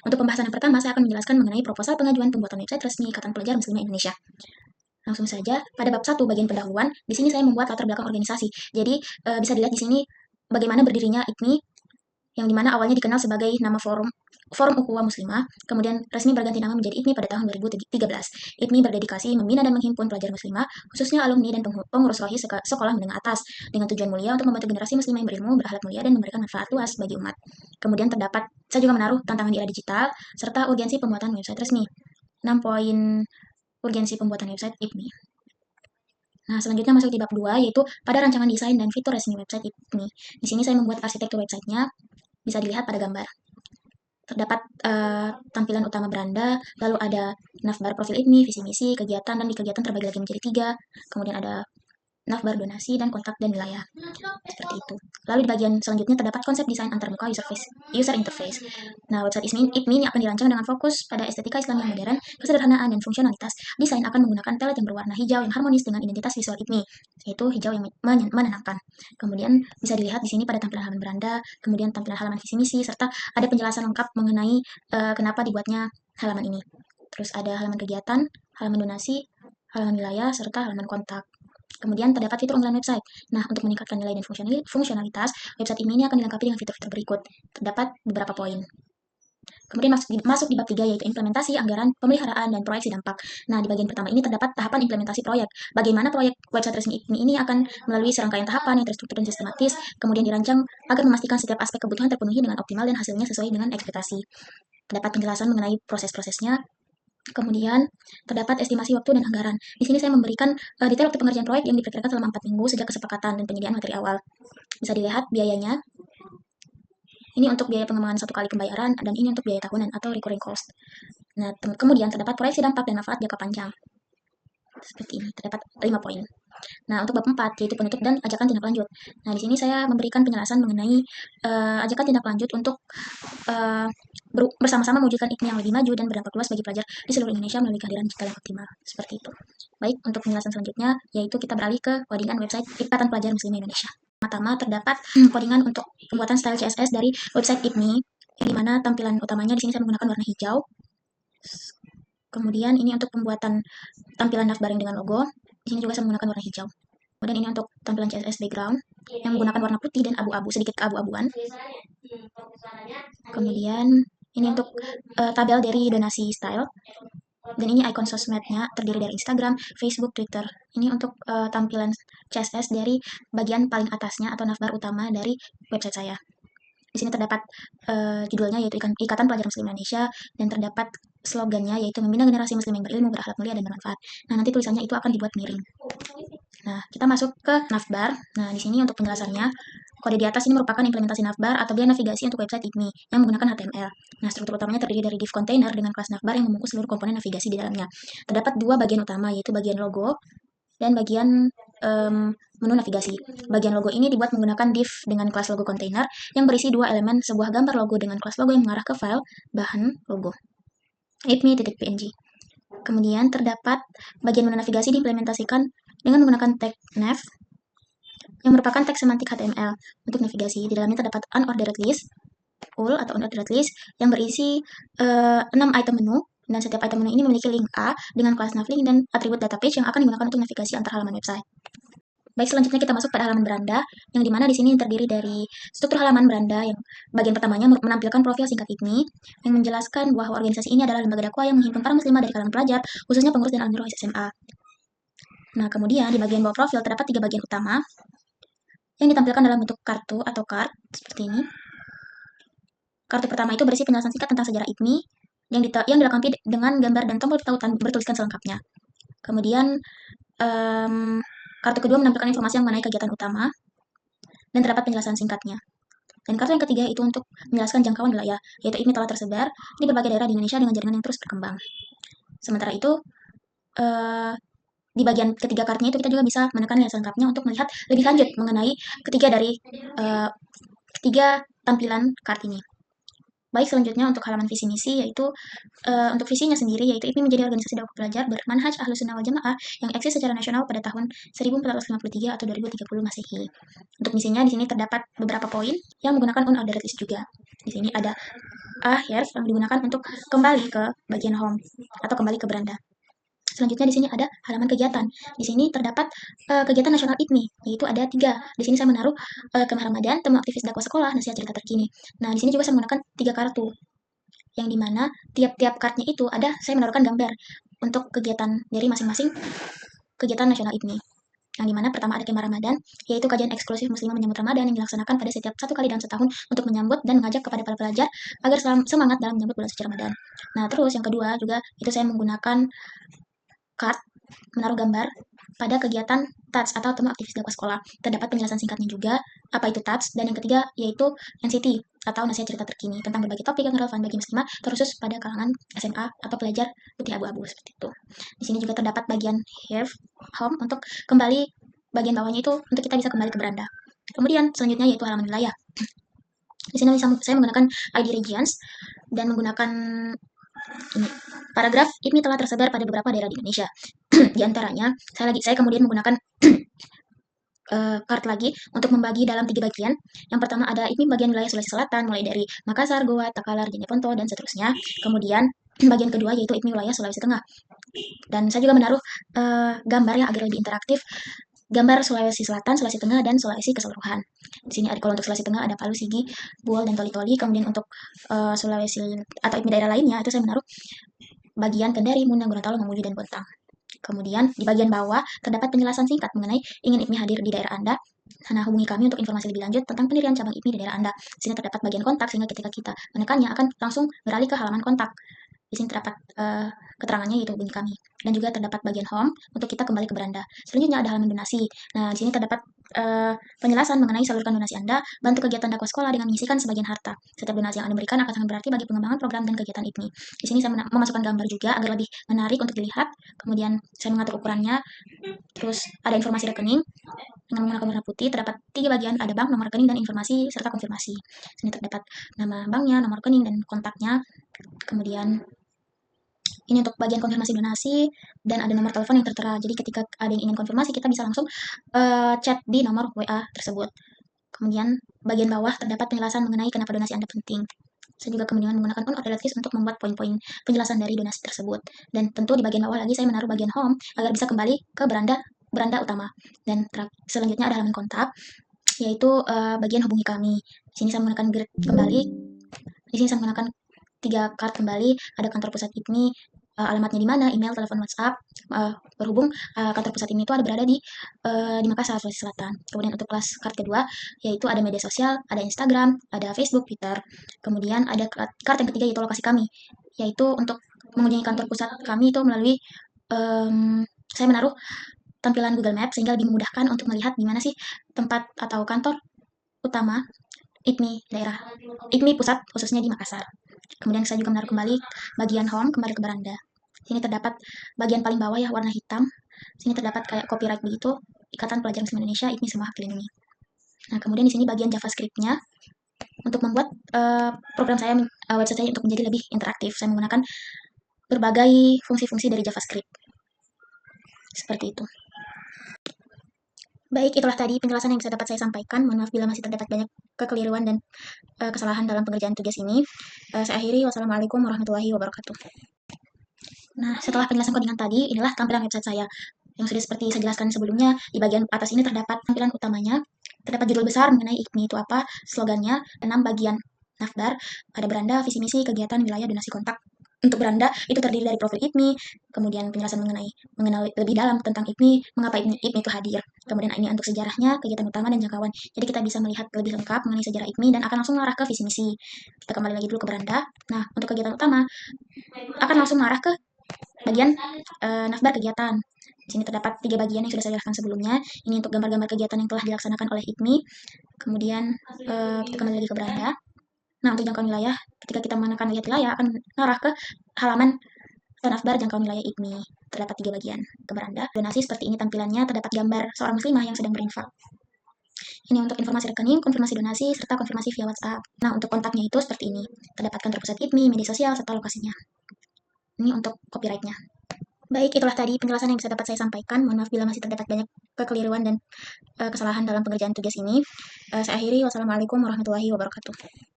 Untuk pembahasan yang pertama, saya akan menjelaskan mengenai proposal pengajuan pembuatan website resmi Ikatan Pelajar Muslimah Indonesia. Langsung saja, pada bab 1 bagian pendahuluan, di sini saya membuat latar belakang organisasi. Jadi, bisa dilihat di sini bagaimana berdirinya IPMI, yang dimana awalnya dikenal sebagai nama Forum Ukhuwah Muslimah, kemudian resmi berganti nama menjadi IPMI pada tahun 2013. IPMI berdedikasi membina dan menghimpun pelajar muslimah, khususnya alumni dan pengurus rohis sekolah menengah atas, dengan tujuan mulia untuk membantu generasi muslimah yang berilmu, berakhlak mulia, dan memberikan manfaat luas bagi umat. Kemudian saya juga menaruh tantangan di era digital, serta urgensi pembuatan website resmi. 6 poin urgensi pembuatan website IPMI. Nah, selanjutnya masuk di bab 2, yaitu pada rancangan desain dan fitur resmi website IPMI. Di sini saya membuat arsitektur websitenya, bisa dilihat pada gambar. Terdapat tampilan utama beranda, lalu ada navbar profil IPMI, visi misi, kegiatan, dan di kegiatan terbagi lagi menjadi 3. Kemudian ada navbar donasi, dan kontak dan wilayah. Seperti itu. Lalu di bagian selanjutnya terdapat konsep desain antarmuka user interface. Nah, website IPMI ini akan dirancang dengan fokus pada estetika Islam yang modern, kesederhanaan, dan fungsionalitas. Desain akan menggunakan template yang berwarna hijau yang harmonis dengan identitas visual IPMI, yaitu hijau yang menenangkan. Kemudian bisa dilihat di sini pada tampilan halaman beranda, kemudian tampilan halaman visi misi, serta ada penjelasan lengkap mengenai kenapa dibuatnya halaman ini. Terus ada halaman kegiatan, halaman donasi, halaman wilayah, serta halaman kontak. Kemudian terdapat fitur unggulan website. Nah, untuk meningkatkan nilai dan fungsionalitas, website ini akan dilengkapi dengan fitur-fitur berikut. Terdapat beberapa poin. Kemudian masuk di bab 3, yaitu implementasi, anggaran, pemeliharaan, dan proyeksi dampak. Nah, di bagian pertama ini terdapat tahapan implementasi proyek. Bagaimana proyek website resmi ini akan melalui serangkaian tahapan yang terstruktur dan sistematis, kemudian dirancang agar memastikan setiap aspek kebutuhan terpenuhi dengan optimal dan hasilnya sesuai dengan ekspektasi. Terdapat penjelasan mengenai proses-prosesnya. Kemudian terdapat estimasi waktu dan anggaran. Di sini saya memberikan detail waktu pengerjaan proyek yang diperkirakan selama 4 minggu sejak kesepakatan dan penyediaan materi awal. Bisa dilihat biayanya. Ini untuk biaya pengembangan 1 kali pembayaran, dan ini untuk biaya tahunan atau recurring cost. Nah, kemudian terdapat proyeksi dampak dan manfaat jangka panjang. Seperti ini, terdapat 5 poin. Nah, untuk bab 4, yaitu penutup dan ajakan tindak lanjut. Nah, di sini saya memberikan penjelasan mengenai ajakan tindak lanjut untuk bersama-sama mewujudkan IPMI yang lebih maju dan berdampak luas bagi pelajar di seluruh Indonesia melalui kehadiran digital yang optimal. Seperti itu. Baik, untuk penjelasan selanjutnya, yaitu kita beralih ke codingan website Ikatan Pelajar Muslimah Indonesia. Pertama, terdapat codingan untuk pembuatan style CSS dari website IPMI, di mana tampilan utamanya di sini saya menggunakan warna hijau. Kemudian ini untuk pembuatan tampilan navbar dengan logo, di sini juga saya menggunakan warna hijau. Kemudian ini untuk tampilan CSS background yang menggunakan warna putih dan abu-abu, sedikit keabu-abuan. Kemudian ini untuk tabel dari donasi style. Dan ini icon sosmednya terdiri dari Instagram, Facebook, Twitter. Ini untuk tampilan CSS dari bagian paling atasnya atau navbar utama dari website saya. Di sini terdapat judulnya yaitu Ikatan Pelajar Muslim Indonesia, dan terdapat slogannya yaitu membina generasi muslim yang berilmu, berakhlak mulia, dan bermanfaat. Nah, nanti tulisannya itu akan dibuat miring. Nah, kita masuk ke navbar. Nah, di sini untuk penjelasannya, kode di atas ini merupakan implementasi navbar atau biar navigasi untuk website IPMI yang menggunakan HTML. Nah, struktur utamanya terdiri dari div container dengan kelas navbar yang membungkus seluruh komponen navigasi di dalamnya. Terdapat 2 bagian utama, yaitu bagian logo dan bagian menu navigasi. Bagian logo ini dibuat menggunakan div dengan kelas logo container yang berisi 2 elemen, sebuah gambar logo dengan kelas logo yang mengarah ke file bahan logo ipmi.png. Kemudian terdapat bagian menu navigasi diimplementasikan dengan menggunakan tag nav yang merupakan tag semantik HTML untuk navigasi. Di dalamnya terdapat unordered list, full atau unordered list yang berisi 6 item menu, dan setiap item menu ini memiliki link A dengan kelas navlink dan atribut data page yang akan digunakan untuk navigasi antar halaman website. Baik, selanjutnya kita masuk pada halaman beranda, yang dimana di sini terdiri dari struktur halaman beranda yang bagian pertamanya menampilkan profil singkat IPMI yang menjelaskan bahwa organisasi ini adalah lembaga dakwah yang menghimpun para muslimah dari kalangan pelajar, khususnya pengurus dan alumni rohis SMA. Nah, kemudian di bagian bawah profil terdapat 3 bagian utama yang ditampilkan dalam bentuk kartu atau card seperti ini. Kartu pertama itu berisi penjelasan singkat tentang sejarah IPMI yang dilengkapi dengan gambar dan tombol tautan bertuliskan selengkapnya. Kemudian kartu kedua menampilkan informasi mengenai kegiatan utama dan terdapat penjelasan singkatnya. Dan kartu yang ketiga itu untuk menjelaskan jangkauan wilayah, yaitu IPMI telah tersebar di berbagai daerah di Indonesia dengan jaringan yang terus berkembang. Sementara itu, di bagian ketiga kartunya itu kita juga bisa menekan yang selengkapnya untuk melihat lebih lanjut mengenai ketiga tampilan kartu ini. Baik, selanjutnya untuk halaman visi misi, yaitu untuk visinya sendiri, yaitu IPMI menjadi organisasi dakwah pelajar bermanhaj Ahlussunnah wal Jamaah yang eksis secara nasional pada tahun 1453 atau 2030 Masehi. Untuk misinya di sini terdapat beberapa poin yang menggunakan unordered list juga. Di sini ada Akhir yang digunakan untuk kembali ke bagian home atau kembali ke beranda. Selanjutnya di sini ada halaman kegiatan. Di sini terdapat kegiatan nasional IPMI, yaitu ada 3. Di sini saya menaruh kemah Ramadan, temu aktivis dakwah sekolah, nasihat cerita terkini. Nah, di sini juga saya menggunakan 3 kartu, yang dimana tiap-tiap kartunya itu saya menaruhkan gambar untuk kegiatan dari masing-masing kegiatan nasional IPMI. Yang dimana pertama ada kemah Ramadan, yaitu kajian eksklusif muslimah menyambut Ramadan yang dilaksanakan pada setiap 1 kali dalam setahun untuk menyambut dan mengajak kepada para pelajar agar semangat dalam menyambut bulan suci Ramadan. Nah, terus yang kedua juga itu saya menggunakan card menaruh gambar pada kegiatan TATS atau temu aktivis dakwah sekolah. Terdapat penjelasan singkatnya juga apa itu TATS, dan yang ketiga yaitu NCT atau nasihat cerita terkini tentang berbagai topik yang relevan bagi muslimah terkhusus pada kalangan SMA atau pelajar putih abu-abu seperti itu. Di sini juga terdapat bagian here home untuk kembali, bagian bawahnya itu untuk kita bisa kembali ke beranda. Kemudian selanjutnya yaitu halaman wilayah. Di sini saya menggunakan ID regions dan menggunakan ini. Paragraf ini telah tersebar pada beberapa daerah di Indonesia. Di antaranya, saya kemudian menggunakan kart lagi untuk membagi dalam 3 bagian. Yang pertama ada ini bagian wilayah Sulawesi Selatan, mulai dari Makassar, Goa, Takalar, Jeneponto, dan seterusnya. Kemudian bagian kedua yaitu ini wilayah Sulawesi Tengah. Dan saya juga menaruh gambar yang agar lebih interaktif, gambar Sulawesi Selatan, Sulawesi Tengah, dan Sulawesi keseluruhan. Di sini ada, kalau untuk Sulawesi Tengah ada Palu, Sigi, Buol, dan Toli-Toli. Kemudian untuk Sulawesi atau daerah lainnya itu saya menaruh bagian Kendari, Muna, Gorontalo, Mamuju, dan Bontang. Kemudian di bagian bawah terdapat penjelasan singkat mengenai ingin IPMI hadir di daerah Anda. Nah, hubungi kami untuk informasi lebih lanjut tentang pendirian cabang IPMI di daerah Anda. Di sini terdapat bagian kontak sehingga ketika kita menekannya akan langsung beralih ke halaman kontak. Di sini terdapat keterangannya yaitu hubungi kami. Dan juga terdapat bagian home untuk kita kembali ke beranda. Selanjutnya ada halaman donasi. Nah, di sini terdapat penjelasan mengenai salurkan donasi Anda, bantu kegiatan dakwah sekolah dengan menyisihkan sebagian harta. Setiap donasi yang Anda berikan akan sangat berarti bagi pengembangan program dan kegiatan IPMI. Di sini saya memasukkan gambar juga agar lebih menarik untuk dilihat. Kemudian saya mengatur ukurannya. Terus ada informasi rekening dengan menggunakan warna putih. Terdapat 3 bagian, ada bank, nomor rekening, dan informasi serta konfirmasi. Di sini terdapat nama banknya, nomor rekening, dan kontaknya. Kemudian ini untuk bagian konfirmasi donasi dan ada nomor telepon yang tertera. Jadi ketika ada yang ingin konfirmasi kita bisa langsung chat di nomor WA tersebut. Kemudian bagian bawah terdapat penjelasan mengenai kenapa donasi Anda penting. Saya juga kemudian menggunakan on order list untuk membuat poin-poin penjelasan dari donasi tersebut. Dan tentu di bagian bawah lagi saya menaruh bagian home agar bisa kembali ke beranda utama. Dan selanjutnya ada halaman kontak, yaitu bagian hubungi kami. Di sini saya menggunakan grid kembali. Di sini saya menggunakan 3 card kembali, ada kantor pusat IPMI, alamatnya di mana, email, telepon, WhatsApp. Berhubung kantor pusat IPMI itu berada di Makassar, Sulawesi Selatan. Kemudian untuk kelas card kedua, yaitu ada media sosial, ada Instagram, ada Facebook, Twitter. Kemudian ada card yang ketiga yaitu lokasi kami, yaitu untuk mengunjungi kantor pusat kami itu melalui saya menaruh tampilan Google Maps sehingga lebih memudahkan untuk melihat di mana sih tempat atau kantor utama IPMI pusat khususnya di Makassar. Kemudian saya juga menaruh kembali bagian home kembali ke beranda. Sini terdapat bagian paling bawah ya warna hitam. Sini terdapat kayak copyright begitu, Ikatan Pelajar Muslim Indonesia IPMI Semua Hak Dilindungi. Nah, kemudian di sini bagian JavaScript-nya untuk membuat program saya website saya untuk menjadi lebih interaktif. Saya menggunakan berbagai fungsi-fungsi dari JavaScript. Seperti itu. Baik, itulah tadi penjelasan yang bisa dapat saya sampaikan. Mohon maaf bila masih terdapat banyak kekeliruan dan kesalahan dalam pengerjaan tugas ini. Saya akhiri. Wassalamualaikum warahmatullahi wabarakatuh. Nah, setelah penjelasan codingan tadi, inilah tampilan website saya. Yang sudah seperti saya jelaskan sebelumnya, di bagian atas ini terdapat tampilan utamanya, terdapat judul besar mengenai IPMI itu apa, slogannya, 6 bagian nafbar, ada beranda, visi misi, kegiatan, wilayah, donasi kontak. Untuk beranda, itu terdiri dari profil IPMI, kemudian penjelasan mengenal lebih dalam tentang IPMI, mengapa IPMI itu hadir. Kemudian ini untuk sejarahnya, kegiatan utama, dan jangkauan. Jadi kita bisa melihat lebih lengkap mengenai sejarah IPMI dan akan langsung mengarah ke visi misi. Kita kembali lagi dulu ke beranda. Nah, untuk kegiatan utama, akan langsung mengarah ke bagian nafbar kegiatan. Di sini terdapat 3 bagian yang sudah saya jelaskan sebelumnya. Ini untuk gambar-gambar kegiatan yang telah dilaksanakan oleh IPMI. Kemudian kita kembali lagi ke beranda. Nah, untuk jangkauan wilayah, ketika kita menekan lihat wilayah akan mengarah ke halaman nafbar jangkauan wilayah IPMI. Terdapat 3 bagian ke beranda. Donasi seperti ini tampilannya, terdapat gambar seorang muslimah yang sedang berinfak. Ini untuk informasi rekening, konfirmasi donasi, serta konfirmasi via WhatsApp. Nah, untuk kontaknya itu seperti ini. Terdapat kantor pusat IPMI, media sosial, serta lokasinya. Ini untuk copyright-nya. Baik, itulah tadi penjelasan yang bisa dapat saya sampaikan. Mohon maaf bila masih terdapat banyak kekeliruan dan kesalahan dalam pengerjaan tugas ini. Saya akhiri. Wassalamualaikum warahmatullahi wabarakatuh.